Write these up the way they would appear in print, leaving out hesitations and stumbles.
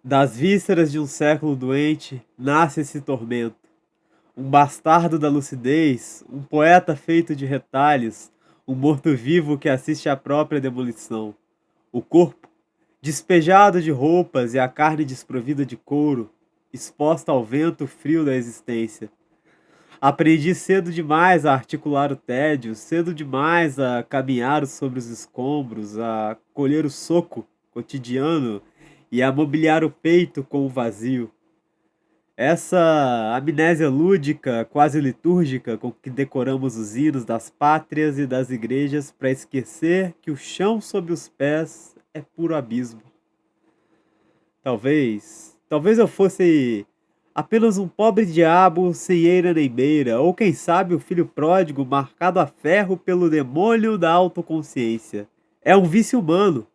Das vísceras de um século doente, nasce esse tormento. Um bastardo da lucidez, um poeta feito de retalhos, um morto-vivo que assiste à própria demolição. O corpo, despejado de roupas e a carne desprovida de couro, exposta ao vento frio da existência. Aprendi cedo demais a articular o tédio, cedo demais a caminhar sobre os escombros, a colher o soco cotidiano e a mobiliar o peito com o vazio. Essa amnésia lúdica, quase litúrgica, com que decoramos os hinos das pátrias e das igrejas para esquecer que o chão sob os pés é puro abismo. Talvez eu fosse apenas um pobre diabo sem eira nem beira, ou quem sabe o filho pródigo marcado a ferro pelo demônio da autoconsciência. É um vício humano,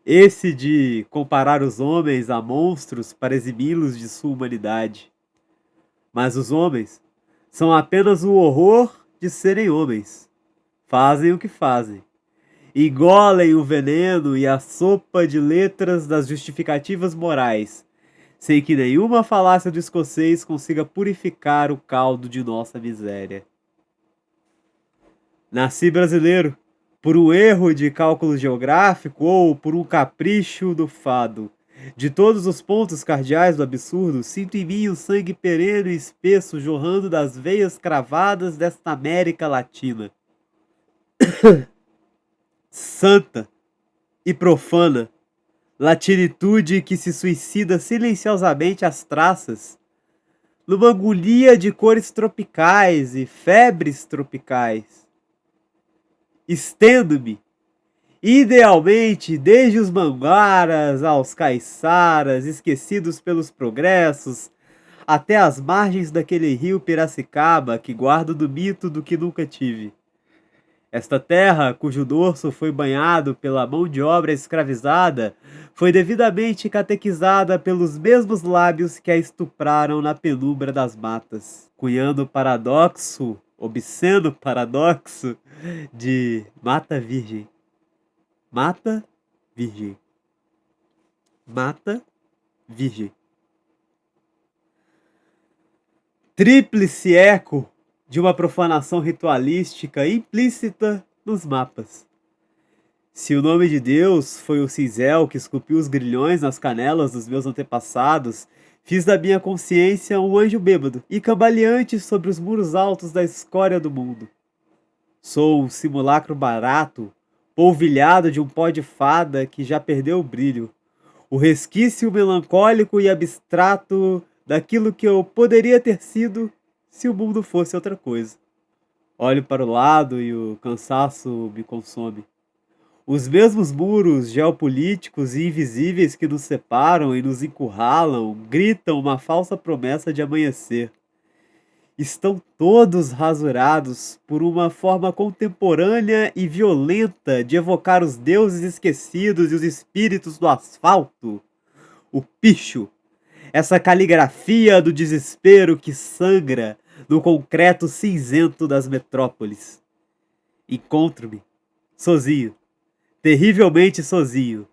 esse de comparar os homens a monstros para eximi-los de sua humanidade. Mas os homens são apenas o horror de serem homens. Fazem o que fazem. Engolem o veneno e a sopa de letras das justificativas morais, sem que nenhuma falácia do escocês consiga purificar o caldo de nossa miséria. Nasci brasileiro, por um erro de cálculo geográfico ou por um capricho do fado. De todos os pontos cardeais do absurdo, sinto em mim o sangue perene e espesso jorrando das veias cravadas desta América Latina. Santa e profana, latinitude que se suicida silenciosamente às traças, numa agonia de cores tropicais e febres tropicais. Estendo-me, idealmente, desde os manguaras aos caiçaras, esquecidos pelos progressos, até as margens daquele rio Piracicaba que guardo do mito do que nunca tive. Esta terra, cujo dorso foi banhado pela mão de obra escravizada, foi devidamente catequizada pelos mesmos lábios que a estupraram na penumbra das matas, cunhando o paradoxo, obsceno paradoxo, de mata virgem. Mata virgem. Mata virgem. Tríplice eco de uma profanação ritualística implícita nos mapas. Se o nome de Deus foi o cinzel que esculpiu os grilhões nas canelas dos meus antepassados, fiz da minha consciência um anjo bêbado e cambaleante sobre os muros altos da escória do mundo. Sou um simulacro barato, polvilhado de um pó de fada que já perdeu o brilho, o resquício melancólico e abstrato daquilo que eu poderia ter sido se o mundo fosse outra coisa. Olho para o lado e o cansaço me consome. Os mesmos muros geopolíticos e invisíveis que nos separam e nos encurralam gritam uma falsa promessa de amanhecer. Estão todos rasurados por uma forma contemporânea e violenta de evocar os deuses esquecidos e os espíritos do asfalto. O picho, essa caligrafia do desespero que sangra no concreto cinzento das metrópoles. Encontro-me, sozinho, terrivelmente sozinho,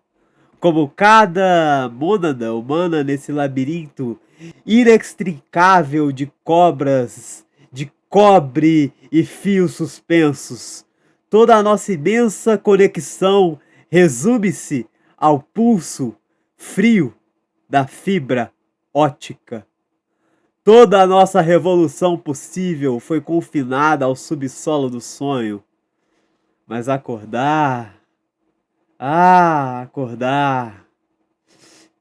como cada mônada humana nesse labirinto inextricável de cobras, de cobre e fios suspensos. Toda a nossa imensa conexão resume-se ao pulso frio da fibra ótica. Toda a nossa revolução possível foi confinada ao subsolo do sonho. Mas acordar, acordar,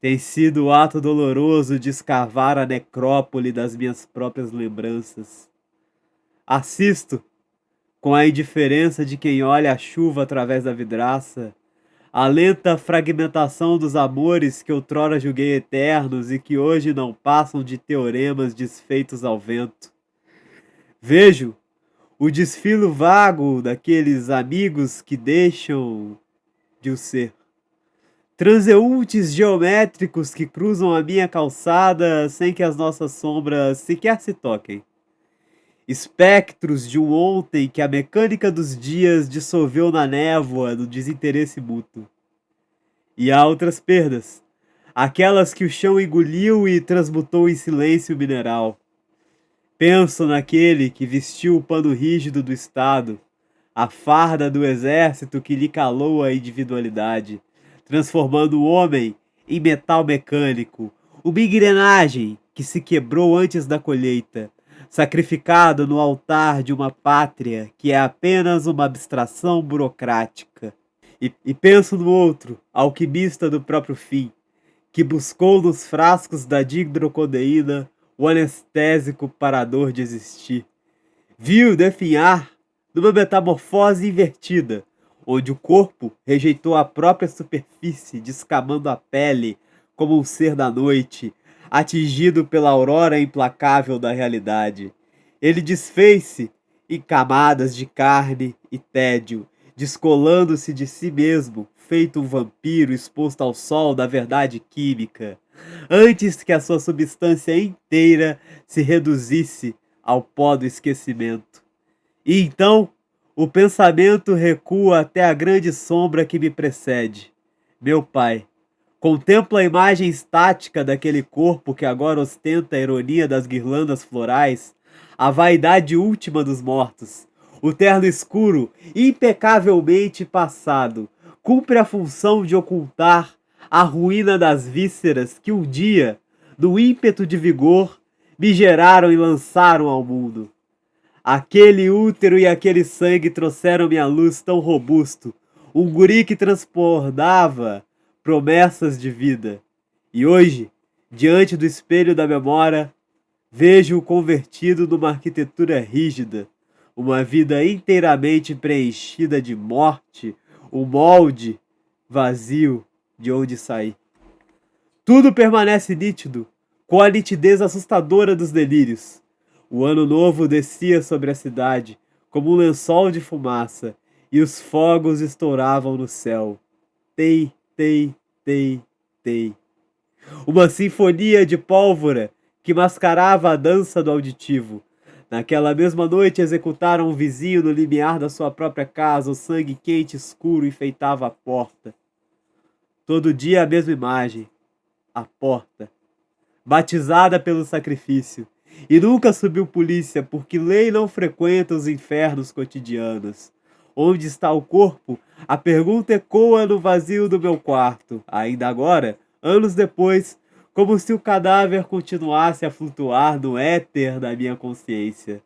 tem sido o ato doloroso de escavar a necrópole das minhas próprias lembranças. Assisto, com a indiferença de quem olha a chuva através da vidraça, a lenta fragmentação dos amores que outrora julguei eternos e que hoje não passam de teoremas desfeitos ao vento. Vejo o desfilo vago daqueles amigos que deixam de o ser. Transeuntes geométricos que cruzam a minha calçada sem que as nossas sombras sequer se toquem. Espectros de um ontem que a mecânica dos dias dissolveu na névoa do desinteresse mútuo. E há outras perdas, aquelas que o chão engoliu e transmutou em silêncio mineral. Penso naquele que vestiu o pano rígido do Estado, a farda do exército que lhe calou a individualidade, transformando o homem em metal mecânico, uma engrenagem que se quebrou antes da colheita, sacrificado no altar de uma pátria que é apenas uma abstração burocrática. E penso no outro, alquimista do próprio fim, que buscou nos frascos da dihidrocodeína o anestésico parador de existir. Viu definhar numa metamorfose invertida, onde o corpo rejeitou a própria superfície, descamando a pele como um ser da noite, atingido pela aurora implacável da realidade. Ele desfez-se em camadas de carne e tédio, descolando-se de si mesmo, feito um vampiro exposto ao sol da verdade química, antes que a sua substância inteira se reduzisse ao pó do esquecimento. E então, o pensamento recua até a grande sombra que me precede. Meu pai, contemplo a imagem estática daquele corpo que agora ostenta a ironia das guirlandas florais, a vaidade última dos mortos. O terno escuro, impecavelmente passado, cumpre a função de ocultar a ruína das vísceras que um dia, no ímpeto de vigor, me geraram e lançaram ao mundo. Aquele útero e aquele sangue trouxeram-me à luz tão robusto, um guri que transbordava promessas de vida. E hoje, diante do espelho da memória, vejo-o convertido numa arquitetura rígida, uma vida inteiramente preenchida de morte, um molde vazio de onde saí. Tudo permanece nítido, com a nitidez assustadora dos delírios. O ano novo descia sobre a cidade, como um lençol de fumaça, e os fogos estouravam no céu. Tei, tei, tei, tei. Uma sinfonia de pólvora que mascarava a dança do auditivo. Naquela mesma noite executaram um vizinho no limiar da sua própria casa, o sangue quente e escuro enfeitava a porta. Todo dia a mesma imagem, a porta, batizada pelo sacrifício. E nunca subiu polícia, porque lei não frequenta os infernos cotidianos. Onde está o corpo? A pergunta ecoa no vazio do meu quarto. Ainda agora, anos depois, como se o cadáver continuasse a flutuar no éter da minha consciência.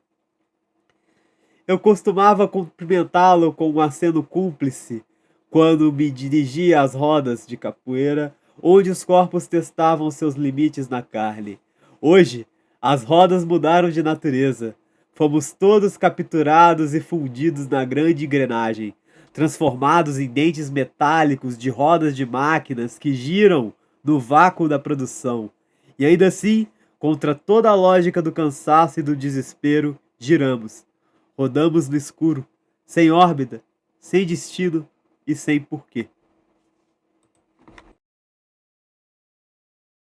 Eu costumava cumprimentá-lo com um aceno cúmplice, quando me dirigia às rodas de capoeira, onde os corpos testavam seus limites na carne. Hoje, as rodas mudaram de natureza. Fomos todos capturados e fundidos na grande engrenagem, transformados em dentes metálicos de rodas de máquinas que giram no vácuo da produção. E ainda assim, contra toda a lógica do cansaço e do desespero, giramos. Rodamos no escuro, sem órbita, sem destino e sem porquê.